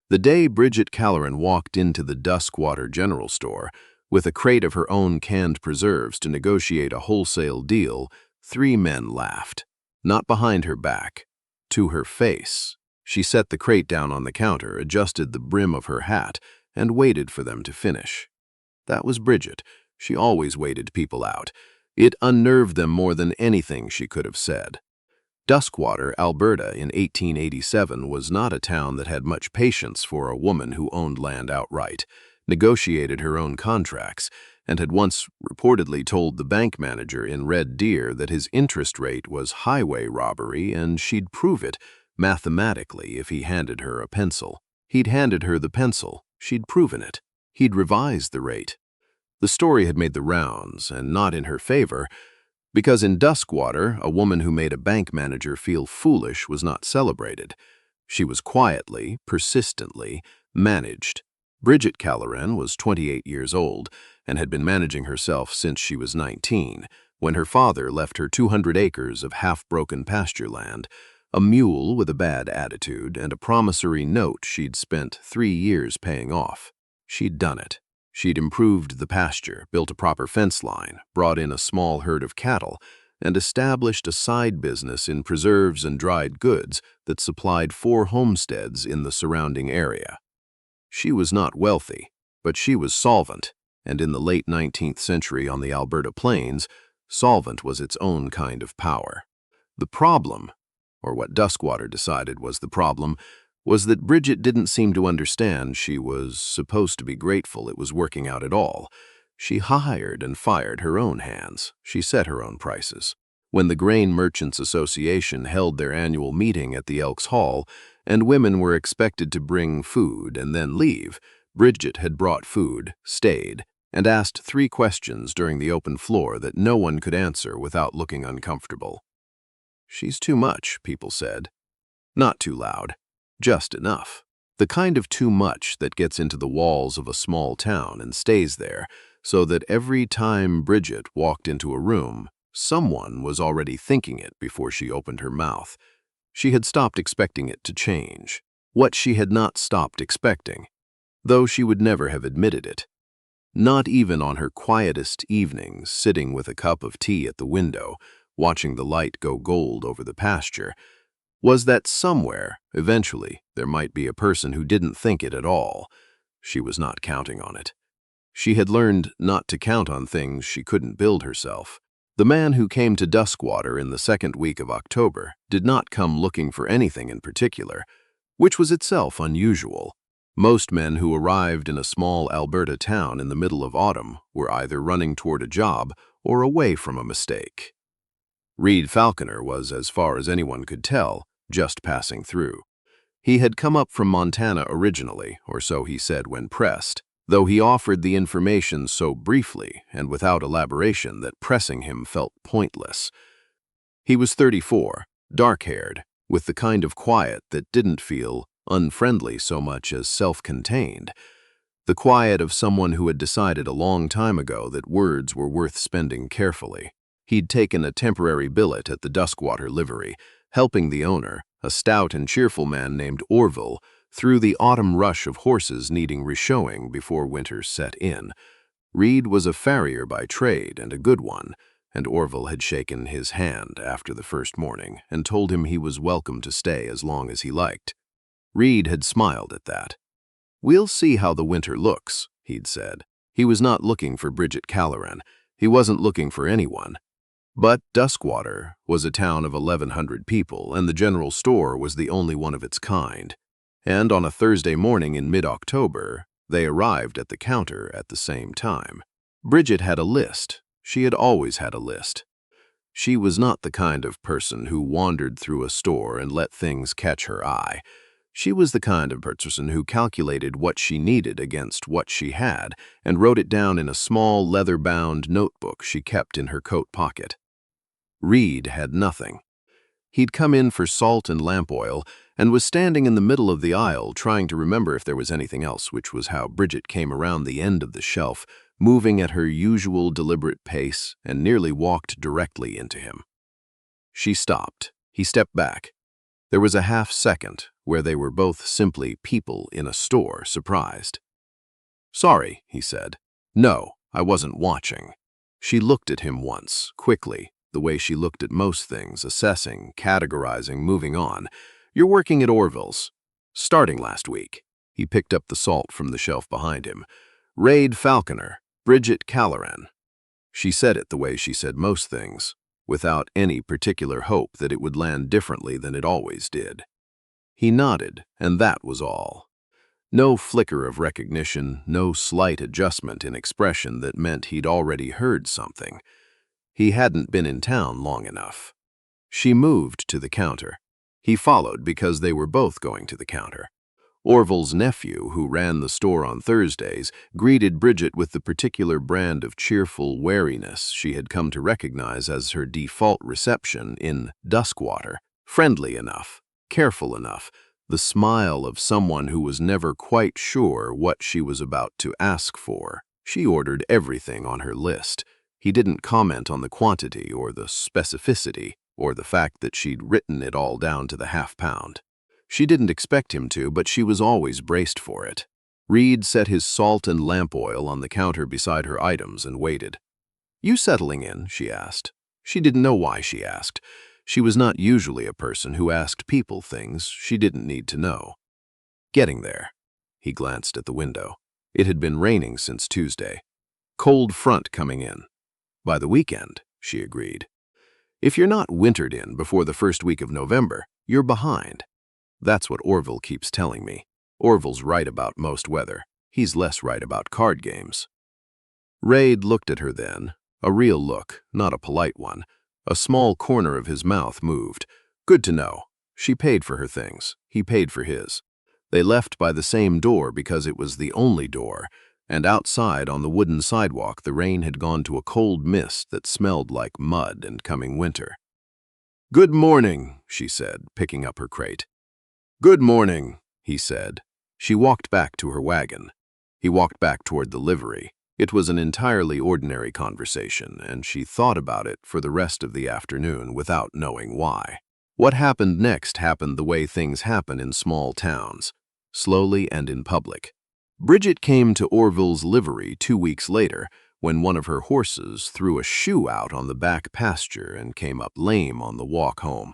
The day Bridget Calloran walked into the Duskwater general store with a crate of her own canned preserves to negotiate a wholesale deal, three men laughed. Not behind her back, to her face. She set the crate down on the counter, adjusted the brim of her hat, and waited for them to finish. That was Bridget. She always waited people out. It unnerved them more than anything she could have said. Duskwater, Alberta, in 1887 was not a town that had much patience for a woman who owned land outright, negotiated her own contracts, and had once reportedly told the bank manager in Red Deer that his interest rate was highway robbery and she'd prove it mathematically if he handed her a pencil. He'd handed her the pencil. She'd proven it. He'd revised the rate. The story had made the rounds, and not in her favor, because in Duskwater, a woman who made a bank manager feel foolish was not celebrated. She was quietly, persistently, managed. Bridget Calloran was 28 years old and had been managing herself since she was 19, when her father left her 200 acres of half-broken pasture land, a mule with a bad attitude, and a promissory note she'd spent 3 years paying off. She'd done it. She'd improved the pasture, built a proper fence line, brought in a small herd of cattle, and established a side business in preserves and dried goods that supplied 4 homesteads in the surrounding area. She was not wealthy, but she was solvent, and in the late 19th century on the Alberta plains, solvent was its own kind of power. The problem, or what Duskwater decided was the problem, was that Bridget didn't seem to understand she was supposed to be grateful it was working out at all. She hired and fired her own hands. She set her own prices. When the Grain Merchants Association held their annual meeting at the Elks Hall, and women were expected to bring food and then leave, Bridget had brought food, stayed, and asked 3 questions during the open floor that no one could answer without looking uncomfortable. "She's too much," people said. Not too loud. Just enough. The kind of too much that gets into the walls of a small town and stays there, so that every time Bridget walked into a room, someone was already thinking it before she opened her mouth. She had stopped expecting it to change. What she had not stopped expecting, though she would never have admitted it. Not even on her quietest evenings, sitting with a cup of tea at the window, watching the light go gold over the pasture, was that somewhere, eventually, there might be a person who didn't think it at all. She was not counting on it. She had learned not to count on things she couldn't build herself. The man who came to Duskwater in the 2nd week of October did not come looking for anything in particular, which was itself unusual. Most men who arrived in a small Alberta town in the middle of autumn were either running toward a job or away from a mistake. Reid Falconer was, as far as anyone could tell, just passing through. He had come up from Montana originally, or so he said when pressed, though he offered the information so briefly and without elaboration that pressing him felt pointless. He was 34, dark-haired, with the kind of quiet that didn't feel unfriendly so much as self-contained, the quiet of someone who had decided a long time ago that words were worth spending carefully. He'd taken a temporary billet at the Duskwater livery, helping the owner, a stout and cheerful man named Orville, through the autumn rush of horses needing reshowing before winter set in. Reid was a farrier by trade, and a good one, and Orville had shaken his hand after the first morning and told him he was welcome to stay as long as he liked. Reid had smiled at that. "We'll see how the winter looks," he'd said. He was not looking for Bridget Calloran. He wasn't looking for anyone. But Duskwater was a town of 1,100 people, and the general store was the only one of its kind. And on a Thursday morning in mid-October, they arrived at the counter at the same time. Bridget had a list. She had always had a list. She was not the kind of person who wandered through a store and let things catch her eye. She was the kind of person who calculated what she needed against what she had and wrote it down in a small leather-bound notebook she kept in her coat pocket. Reid had nothing. He'd come in for salt and lamp oil and was standing in the middle of the aisle trying to remember if there was anything else, which was how Bridget came around the end of the shelf, moving at her usual deliberate pace, and nearly walked directly into him. She stopped. He stepped back. There was a half-second where they were both simply people in a store, surprised. "Sorry," he said. "No, I wasn't watching." She looked at him once, quickly, the way she looked at most things, assessing, categorizing, moving on. "You're working at Orville's. Starting last week." He picked up the salt from the shelf behind him. "Reid Falconer, Bridget Calloran." She said it the way she said most things, without any particular hope that it would land differently than it always did. He nodded, and that was all. No flicker of recognition, no slight adjustment in expression that meant he'd already heard something. He hadn't been in town long enough. She moved to the counter. He followed because they were both going to the counter. Orville's nephew, who ran the store on Thursdays, greeted Bridget with the particular brand of cheerful wariness she had come to recognize as her default reception in Duskwater. Friendly enough, careful enough, the smile of someone who was never quite sure what she was about to ask for. She ordered everything on her list. He didn't comment on the quantity or the specificity or the fact that she'd written it all down to the half-pound. She didn't expect him to, but she was always braced for it. Reid set his salt and lamp oil on the counter beside her items and waited. "You settling in?" she asked. She didn't know why she asked. She was not usually a person who asked people things she didn't need to know. "Getting there." He glanced at the window. It had been raining since Tuesday. Cold front coming in. "By the weekend," she agreed. "If you're not wintered in before the first week of November, you're behind." That's what Orville keeps telling me. Orville's right about most weather. He's less right about card games. Reid looked at her then, a real look, not a polite one. A small corner of his mouth moved. Good to know. She paid for her things. He paid for his. They left by the same door because it was the only door, and outside on the wooden sidewalk the rain had gone to a cold mist that smelled like mud and coming winter. "Good morning," she said, picking up her crate. "Good morning," he said. She walked back to her wagon. He walked back toward the livery. It was an entirely ordinary conversation, and she thought about it for the rest of the afternoon without knowing why. What happened next happened the way things happen in small towns, slowly and in public. Bridget came to Orville's livery 2 weeks later when one of her horses threw a shoe out on the back pasture and came up lame on the walk home.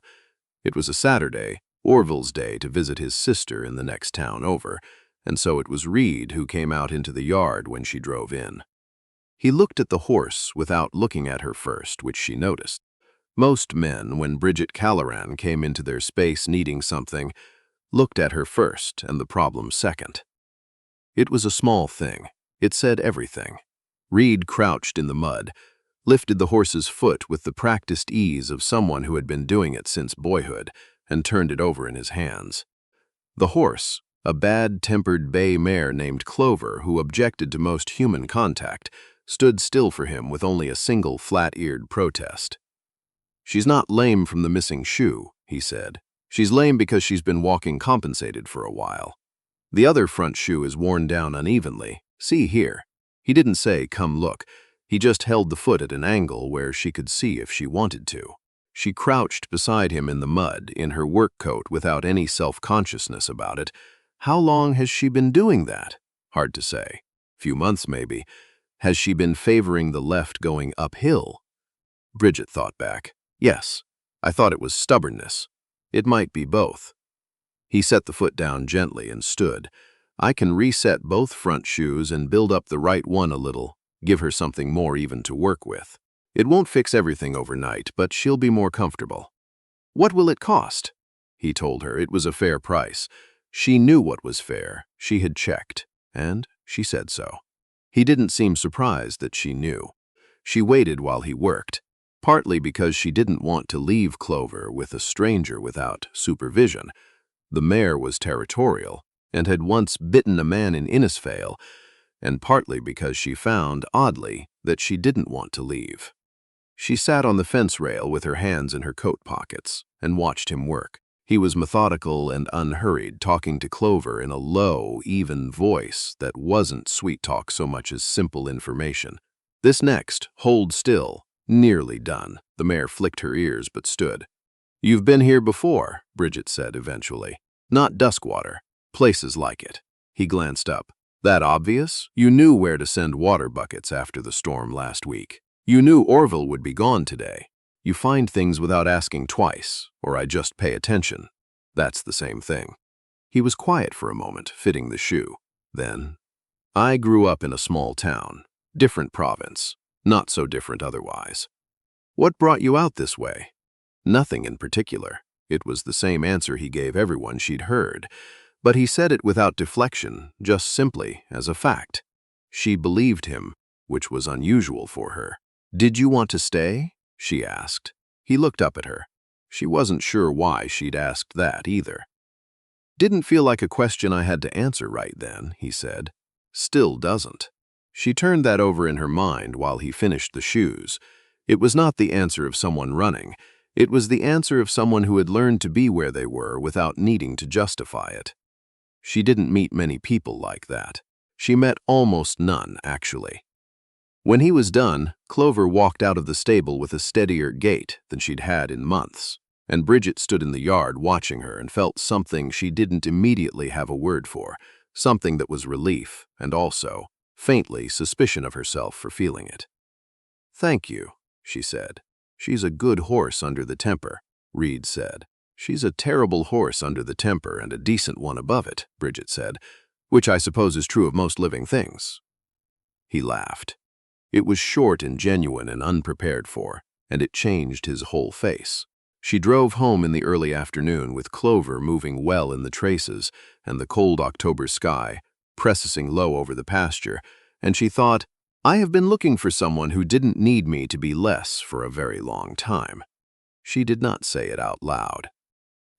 It was a Saturday, Orville's day to visit his sister in the next town over, and so it was Reid who came out into the yard when she drove in. He looked at the horse without looking at her first, which she noticed. Most men, when Bridget Calloran came into their space needing something, looked at her first and the problem second. It was a small thing. It said everything. Reid crouched in the mud, lifted the horse's foot with the practiced ease of someone who had been doing it since boyhood, and turned it over in his hands. The horse, a bad-tempered bay mare named Clover who objected to most human contact, stood still for him with only a single flat-eared protest. "She's not lame from the missing shoe," he said. "She's lame because she's been walking compensated for a while. The other front shoe is worn down unevenly. See here." He didn't say, "Come look." He just held the foot at an angle where she could see if she wanted to. She crouched beside him in the mud, in her work coat without any self-consciousness about it. How long has she been doing that? Hard to say. Few months, maybe. Has she been favoring the left going uphill? Bridget thought back. Yes, I thought it was stubbornness. It might be both. He set the foot down gently and stood. I can reset both front shoes and build up the right one a little, give her something more even to work with. It won't fix everything overnight, but she'll be more comfortable. What will it cost? He told her it was a fair price. She knew what was fair. She had checked, and she said so. He didn't seem surprised that she knew. She waited while he worked, partly because she didn't want to leave Clover with a stranger without supervision. The mare was territorial and had once bitten a man in Innisfail, and partly because she found, oddly, that she didn't want to leave. She sat on the fence rail with her hands in her coat pockets and watched him work. He was methodical and unhurried, talking to Clover in a low, even voice that wasn't sweet talk so much as simple information. This next, hold still, nearly done. The mare flicked her ears but stood. "You've been here before," Bridget said eventually. "Not Duskwater. Places like it." He glanced up. "That obvious? You knew where to send water buckets after the storm last week. You knew Orville would be gone today. You find things without asking twice, or I just pay attention. That's the same thing." He was quiet for a moment, fitting the shoe. Then, "I grew up in a small town. Different province. Not so different otherwise." "What brought you out this way?" "Nothing in particular." It was the same answer he gave everyone she'd heard, but he said it without deflection, just simply as a fact. She believed him, which was unusual for her. "Did you want to stay?" she asked. He looked up at her. She wasn't sure why she'd asked that either. "Didn't feel like a question I had to answer right then," he said. "Still doesn't." She turned that over in her mind while he finished the shoes. It was not the answer of someone running. It was the answer of someone who had learned to be where they were without needing to justify it. She didn't meet many people like that. She met almost none, actually. When he was done, Clover walked out of the stable with a steadier gait than she'd had in months, and Bridget stood in the yard watching her and felt something she didn't immediately have a word for, something that was relief and also, faintly, suspicion of herself for feeling it. "Thank you," she said. "She's a good horse under the temper," Reid said. "She's a terrible horse under the temper and a decent one above it," Bridget said, "which I suppose is true of most living things." He laughed. It was short and genuine and unprepared for, and it changed his whole face. She drove home in the early afternoon with Clover moving well in the traces and the cold October sky pressing low over the pasture, and she thought, "I have been looking for someone who didn't need me to be less for a very long time." She did not say it out loud.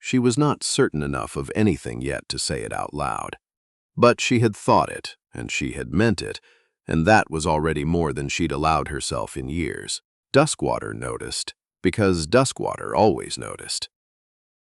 She was not certain enough of anything yet to say it out loud. But she had thought it, and she had meant it, and that was already more than she'd allowed herself in years. Duskwater noticed, because Duskwater always noticed.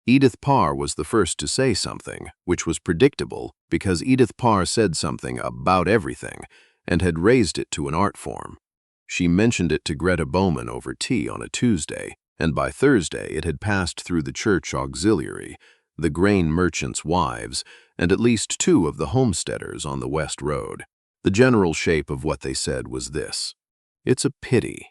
Edith Parr was the first to say something, which was predictable because Edith Parr said something about everything and had raised it to an art form. She mentioned it to Greta Bowman over tea on a Tuesday, and by Thursday it had passed through the church auxiliary, the grain merchants' wives, and at least 2 of the homesteaders on the West Road. The general shape of what they said was this: "It's a pity,"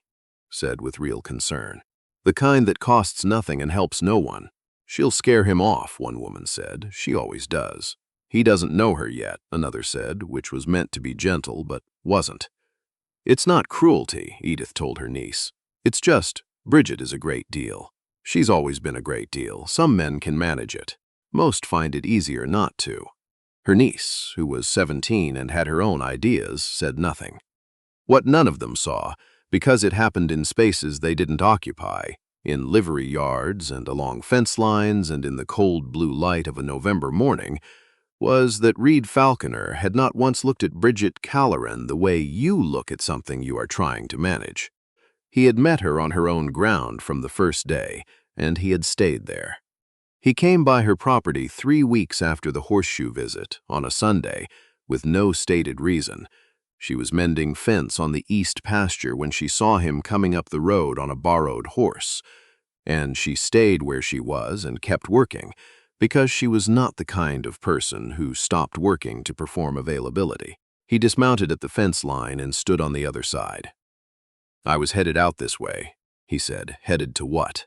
said with real concern. "The kind that costs nothing and helps no one. She'll scare him off," one woman said. "She always does." "He doesn't know her yet," another said, which was meant to be gentle, but wasn't. "It's not cruelty," Edith told her niece. "It's just, Bridget is a great deal. She's always been a great deal. Some men can manage it. Most find it easier not to." Her niece, who was 17 and had her own ideas, said nothing. What none of them saw, because it happened in spaces they didn't occupy, in livery yards and along fence lines and in the cold blue light of a November morning, was that Reid Falconer had not once looked at Bridget Calloran the way you look at something you are trying to manage. He had met her on her own ground from the first day, and he had stayed there. He came by her property 3 weeks after the horseshoe visit, on a Sunday, with no stated reason. She was mending fence on the east pasture when she saw him coming up the road on a borrowed horse, and she stayed where she was and kept working, because she was not the kind of person who stopped working to perform availability. He dismounted at the fence line and stood on the other side. "I was headed out this way," he said. "Headed to what?"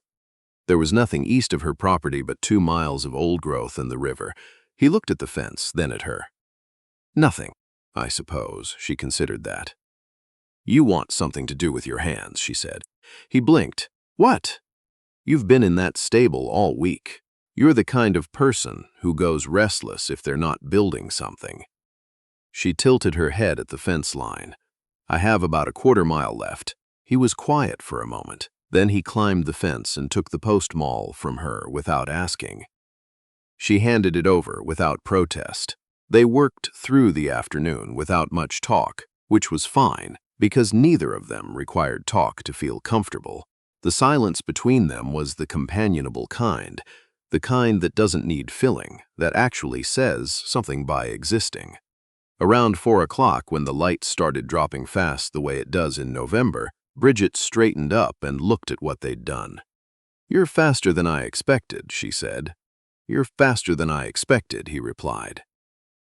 There was nothing east of her property but 2 miles of old growth and the river. He looked at the fence, then at her. "Nothing, I suppose." She considered that. "You want something to do with your hands," she said. He blinked. "What?" "You've been in that stable all week. You're the kind of person who goes restless if they're not building something." She tilted her head at the fence line. "I have about a 1/4 mile left." He was quiet for a moment. Then he climbed the fence and took the post maul from her without asking. She handed it over without protest. They worked through the afternoon without much talk, which was fine, because neither of them required talk to feel comfortable. The silence between them was the companionable kind, the kind that doesn't need filling, that actually says something by existing. Around 4 o'clock, when the light started dropping fast the way it does in November, Bridget straightened up and looked at what they'd done. "You're faster than I expected," she said. "You're faster than I expected," he replied.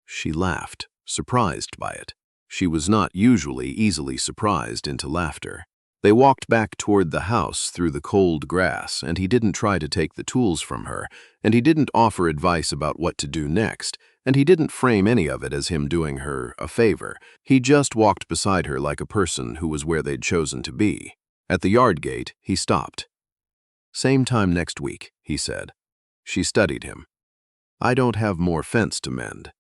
She laughed, surprised by it. She was not usually easily surprised into laughter. They walked back toward the house through the cold grass, and he didn't try to take the tools from her, and he didn't offer advice about what to do next, and he didn't frame any of it as him doing her a favor. He just walked beside her like a person who was where they'd chosen to be. At the yard gate, he stopped. "Same time next week," he said. She studied him. "I don't have more fence to mend."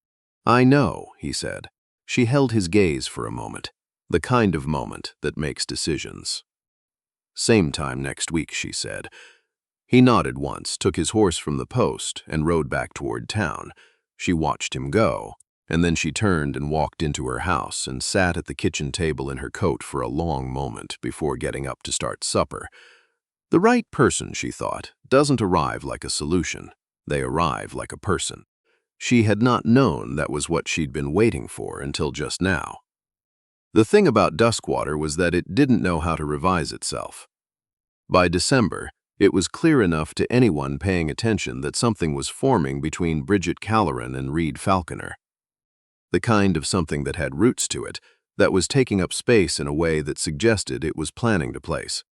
"I know," he said. She held his gaze for a moment, the kind of moment that makes decisions. "Same time next week," she said. He nodded once, took his horse from the post, and rode back toward town. She watched him go, and then she turned and walked into her house and sat at the kitchen table in her coat for a long moment before getting up to start supper. The right person, she thought, doesn't arrive like a solution. They arrive like a person. She had not known that was what she'd been waiting for until just now. The thing about Duskwater was that it didn't know how to revise itself. By December, it was clear enough to anyone paying attention that something was forming between Bridget Calloran and Reid Falconer. The kind of something that had roots to it, that was taking up space in a way that suggested it was planning to place.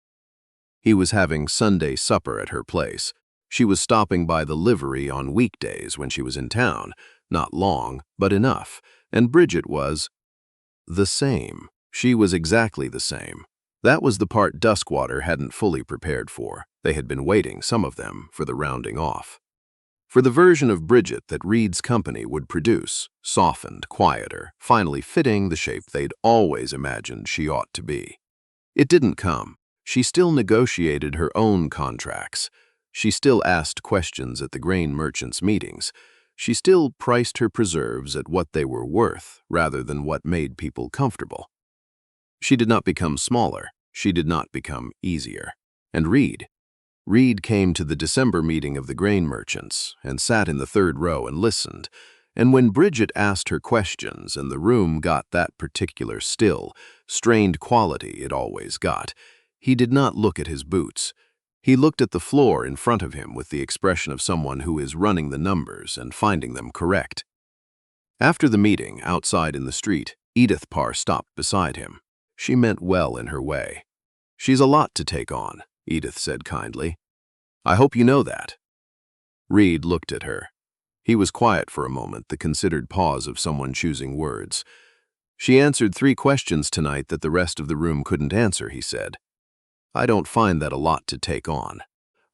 He was having Sunday supper at her place. She was stopping by the livery on weekdays when she was in town, not long, but enough, and Bridget was the same. She was exactly the same. That was the part Duskwater hadn't fully prepared for. They had been waiting, some of them, for the rounding off. For the version of Bridget that Reid's company would produce, softened, quieter, finally fitting the shape they'd always imagined she ought to be. It didn't come. She still negotiated her own contracts. She still asked questions at the grain merchants' meetings. She still priced her preserves at what they were worth rather than what made people comfortable. She did not become smaller. She did not become easier. And Reid came to the December meeting of the grain merchants and sat in the third row and listened. And when Bridget asked her questions and the room got that particular still, strained quality it always got, he did not look at his boots. He looked at the floor in front of him with the expression of someone who is running the numbers and finding them correct. After the meeting, outside in the street, Edith Parr stopped beside him. She meant well in her way. "She's a lot to take on," Edith said kindly. "I hope you know that." Reid looked at her. He was quiet for a moment, the considered pause of someone choosing words. "She answered 3 questions tonight that the rest of the room couldn't answer," he said. "I don't find that a lot to take on.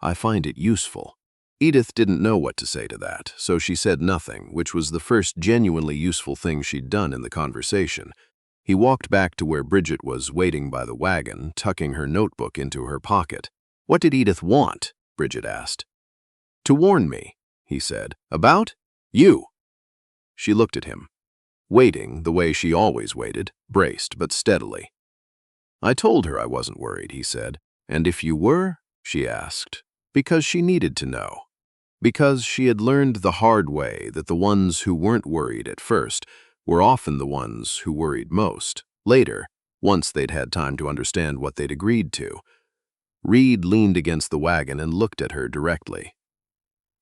I find it useful." Edith didn't know what to say to that, so she said nothing, which was the first genuinely useful thing she'd done in the conversation. He walked back to where Bridget was waiting by the wagon, tucking her notebook into her pocket. "What did Edith want?" Bridget asked. "To warn me," he said. "About? You." She looked at him, waiting the way she always waited, braced but steadily. "I told her I wasn't worried," he said. "And if you were?" she asked, because she needed to know. Because she had learned the hard way that the ones who weren't worried at first were often the ones who worried most, later, once they'd had time to understand what they'd agreed to. Reid leaned against the wagon and looked at her directly.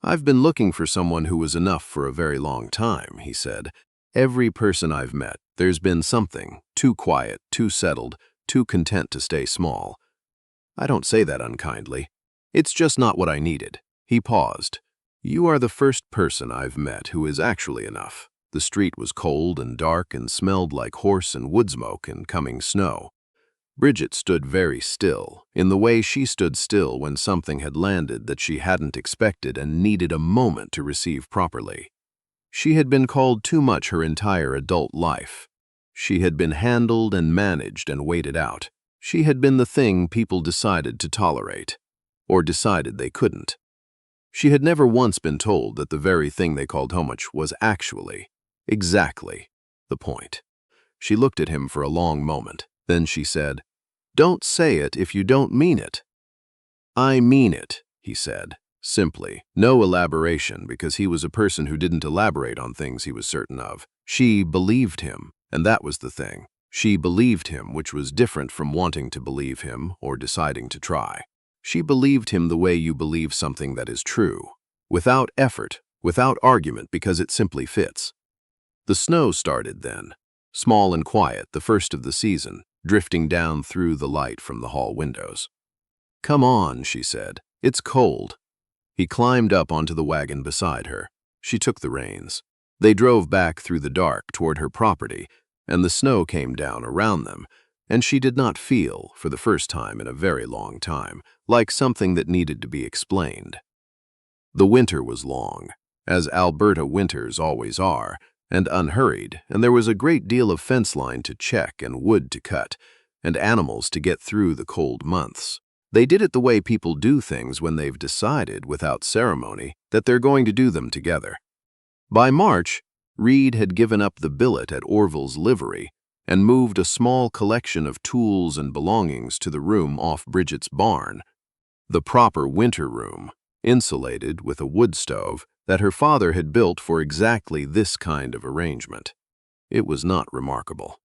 "I've been looking for someone who was enough for a very long time," he said. "Every person I've met, there's been something, too quiet, too settled, too content to stay small. I don't say that unkindly. It's just not what I needed." He paused. "You are the first person I've met who is actually enough." The street was cold and dark and smelled like horse and wood smoke and coming snow. Bridget stood very still, in the way she stood still when something had landed that she hadn't expected and needed a moment to receive properly. She had been called too much her entire adult life. She had been handled and managed and waited out. She had been the thing people decided to tolerate, or decided they couldn't. She had never once been told that the very thing they called home was actually, exactly, the point. She looked at him for a long moment. Then she said, "Don't say it if you don't mean it." "I mean it," he said, simply, no elaboration, because he was a person who didn't elaborate on things he was certain of. She believed him, and that was the thing. She believed him, which was different from wanting to believe him or deciding to try. She believed him the way you believe something that is true, without effort, without argument, because it simply fits. The snow started then, small and quiet, the first of the season, drifting down through the light from the hall windows. "Come on," she said. "It's cold." He climbed up onto the wagon beside her. She took the reins. They drove back through the dark toward her property, and the snow came down around them, and she did not feel, for the first time in a very long time, like something that needed to be explained. The winter was long, as Alberta winters always are, and unhurried, and there was a great deal of fence line to check and wood to cut, and animals to get through the cold months. They did it the way people do things when they've decided, without ceremony, that they're going to do them together. By March, Reid had given up the billet at Orville's livery and moved a small collection of tools and belongings to the room off Bridget's barn, the proper winter room, insulated with a wood stove that her father had built for exactly this kind of arrangement. It was not remarkable.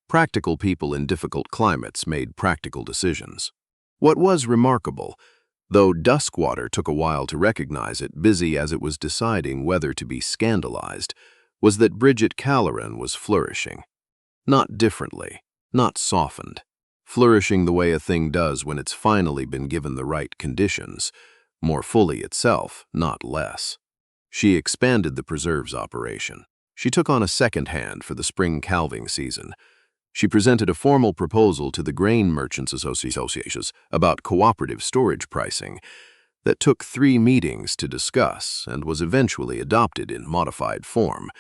Practical people in difficult climates made practical decisions. What was remarkable, though Duskwater took a while to recognize it, busy as it was deciding whether to be scandalized, was that Bridget Calloran was flourishing. Not differently, not softened. Flourishing the way a thing does when it's finally been given the right conditions, more fully itself, not less. She expanded the preserves operation. She took on a second hand for the spring calving season. She presented a formal proposal to the Grain Merchants Associations about cooperative storage pricing that took 3 meetings to discuss and was eventually adopted in modified form,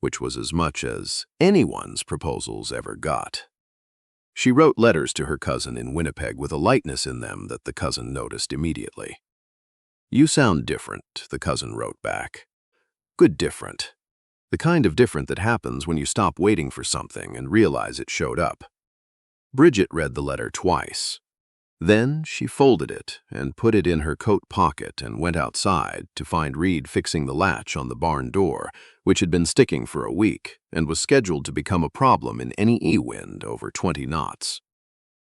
which was as much as anyone's proposals ever got. She wrote letters to her cousin in Winnipeg with a lightness in them that the cousin noticed immediately. "You sound different," the cousin wrote back. "Good different. The kind of different that happens when you stop waiting for something and realize it showed up." Bridget read the letter twice. Then she folded it and put it in her coat pocket and went outside to find Reid fixing the latch on the barn door, which had been sticking for a week and was scheduled to become a problem in any wind over 20 knots.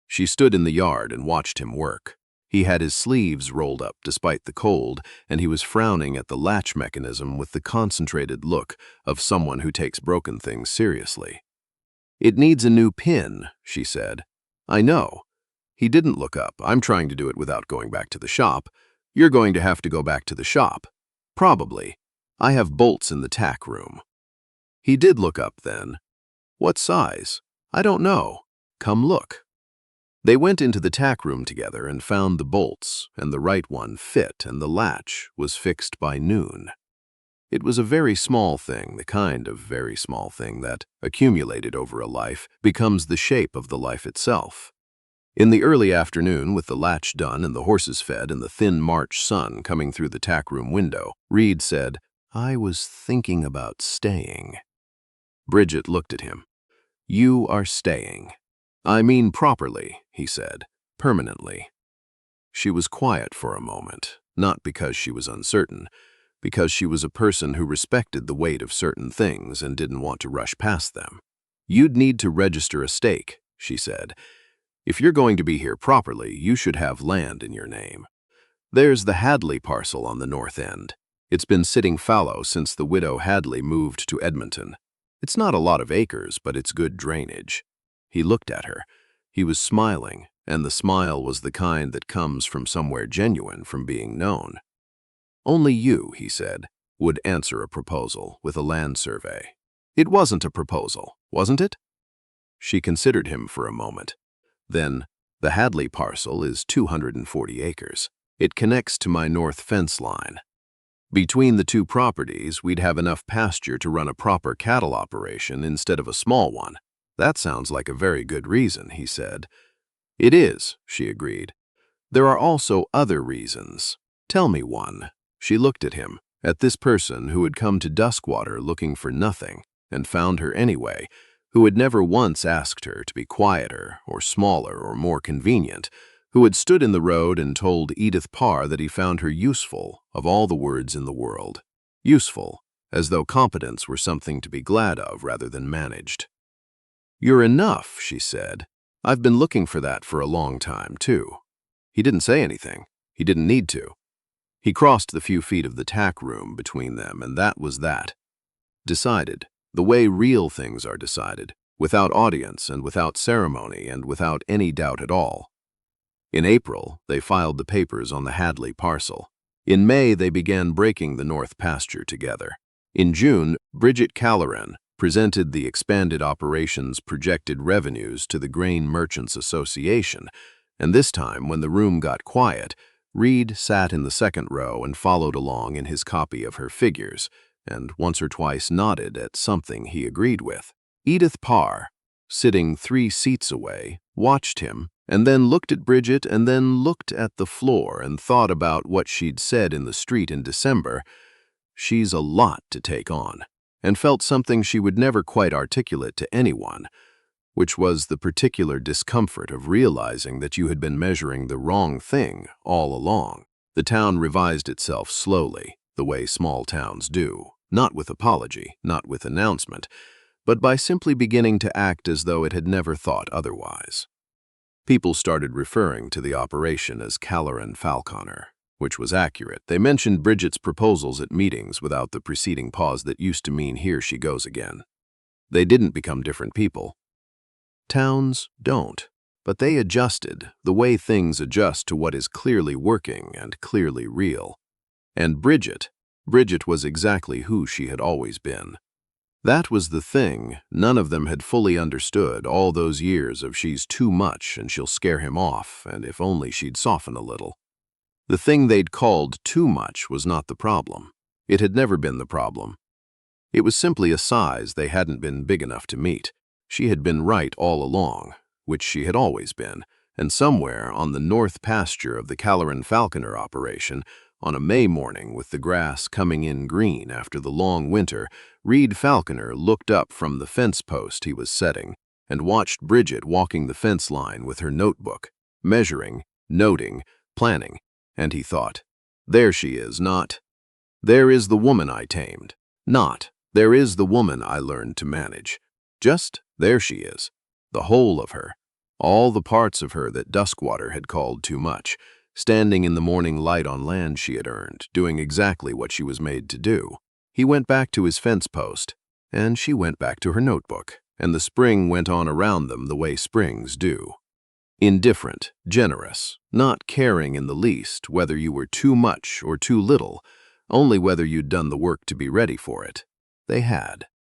She stood in the yard and watched him work. He had his sleeves rolled up despite the cold, and he was frowning at the latch mechanism with the concentrated look of someone who takes broken things seriously. "It needs a new pin," she said. "I know." He didn't look up. "I'm trying to do it without going back to the shop." "You're going to have to go back to the shop." "Probably. I have bolts in the tack room." He did look up then. "What size?" "I don't know. Come look." They went into the tack room together and found the bolts, and the right one fit, and the latch was fixed by noon. It was a very small thing, the kind of very small thing that, accumulated over a life, becomes the shape of the life itself. In the early afternoon, with the latch done and the horses fed and the thin March sun coming through the tack room window, Reid said, "I was thinking about staying." Bridget looked at him. "You are staying." "I mean properly," he said, "permanently." She was quiet for a moment, not because she was uncertain, because she was a person who respected the weight of certain things and didn't want to rush past them. "You'd need to register a stake," she said. "If you're going to be here properly, you should have land in your name. There's the Hadley parcel on the north end. It's been sitting fallow since the widow Hadley moved to Edmonton. It's not a lot of acres, but it's good drainage." He looked at her. He was smiling, and the smile was the kind that comes from somewhere genuine, from being known. "Only you," he said, "would answer a proposal with a land survey." "It wasn't a proposal, wasn't it?" She considered him for a moment. Then, "The Hadley parcel is 240 acres. It connects to my north fence line. Between the two properties, we'd have enough pasture to run a proper cattle operation instead of a small one." "That sounds like a very good reason," he said. "It is," she agreed. "There are also other reasons. Tell me one." She looked at him, at this person who had come to Duskwater looking for nothing, and found her anyway, who had never once asked her to be quieter or smaller or more convenient, who had stood in the road and told Edith Parr that he found her useful of all the words in the world. Useful, as though competence were something to be glad of rather than managed. "You're enough," she said. "I've been looking for that for a long time, too." He didn't say anything. He didn't need to. He crossed the few feet of the tack room between them, and that was that. Decided, the way real things are decided, without audience and without ceremony and without any doubt at all. In April, they filed the papers on the Hadley parcel. In May, they began breaking the North Pasture together. In June, Bridget Calloran presented the expanded operations projected revenues to the Grain Merchants Association, and this time, when the room got quiet, Reid sat in the second row and followed along in his copy of her figures, and once or twice nodded at something he agreed with. Edith Parr, sitting 3 seats away, watched him, and then looked at Bridget and then looked at the floor and thought about what she'd said in the street in December. She's a lot to take on, and felt something she would never quite articulate to anyone, which was the particular discomfort of realizing that you had been measuring the wrong thing all along. The town revised itself slowly, the way small towns do, not with apology, not with announcement, but by simply beginning to act as though it had never thought otherwise. People started referring to the operation as Calloran Falconer, which was accurate. They mentioned Bridget's proposals at meetings without the preceding pause that used to mean here she goes again. They didn't become different people. Towns don't, but they adjusted the way things adjust to what is clearly working and clearly real. And Bridget was exactly who she had always been. That was the thing none of them had fully understood all those years of she's too much and she'll scare him off, and if only she'd soften a little. The thing they'd called too much was not the problem. It had never been the problem. It was simply a size they hadn't been big enough to meet. She had been right all along, which she had always been, and somewhere on the north pasture of the Calloran Falconer operation, on a May morning with the grass coming in green after the long winter, Reid Falconer looked up from the fence post he was setting and watched Bridget walking the fence line with her notebook, measuring, noting, planning, and he thought, there she is, not, there is the woman I tamed, not, there is the woman I learned to manage. Just, there she is, the whole of her, all the parts of her that Duskwater had called too much, standing in the morning light on land she had earned, doing exactly what she was made to do. He went back to his fence post, and she went back to her notebook, and the spring went on around them the way springs do. Indifferent, generous, not caring in the least whether you were too much or too little, only whether you'd done the work to be ready for it. They had.